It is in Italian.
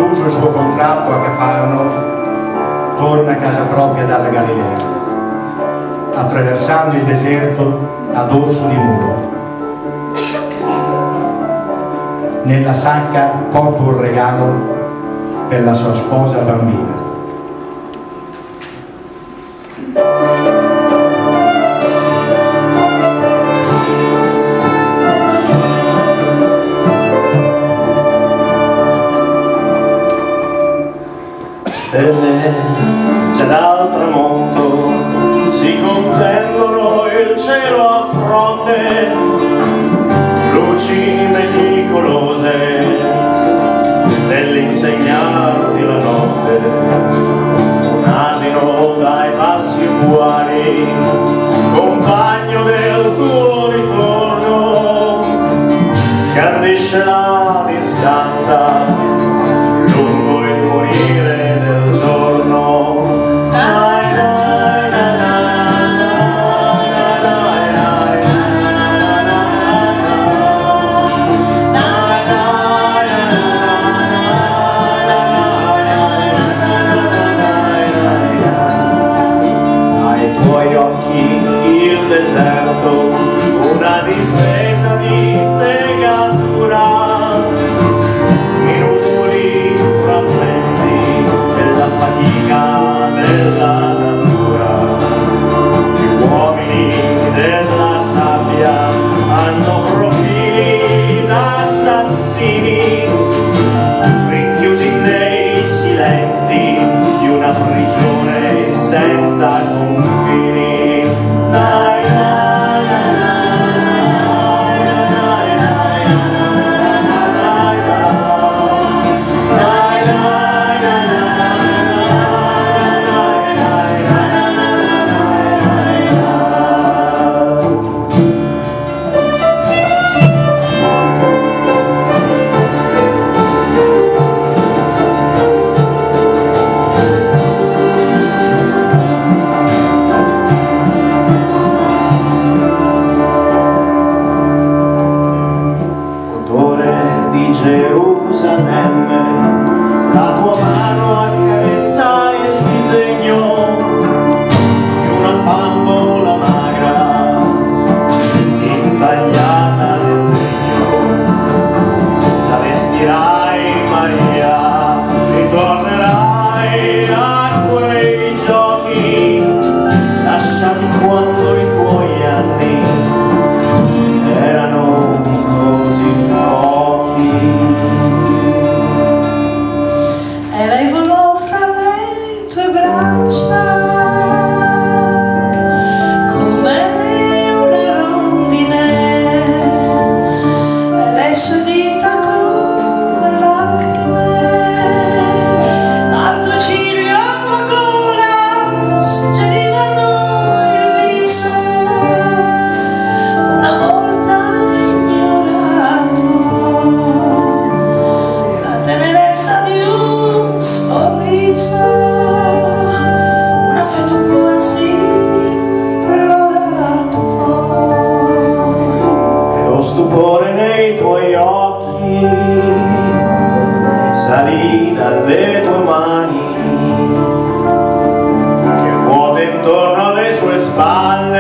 concluso il suo contratto a Cafarno, torna a casa propria dalla Galilea, attraversando il deserto a dorso di mulo. Nella sacca porta un regalo per la sua sposa bambina. Stelle già dal tramonto si contendono il cielo a fronte, luci meticolose nell'insegnarti la notte, un asino dai passi uguali, compagno del tuo ritorno, scandisce la distanza lungo il morire del giorno. Ai tuoi occhi il deserto, una distesa di segatura, minuscoli frammenti della fatica della natura. Gli uomini della sabbia hanno profili da assassini, rinchiusi nei silenzi di una prigione senza confini. Gerusalemme, la tua mano accarezza il disegno di una bambola magra intagliata nel legno. La vestirai Maria, ritornerai a quei giochi lasciati quando i tuoi anni erano così pochi. E lei volò fra le tue braccia come una rondine, e le sue dita come lacrime, dal tuo ciglio alla gola suggerivano il viso, una volta ignorato, la tenerezza di un sorriso, un affetto quasi lodato. E lo stupore nei tuoi occhi salì dalle tue mani, che vuote intorno alle sue spalle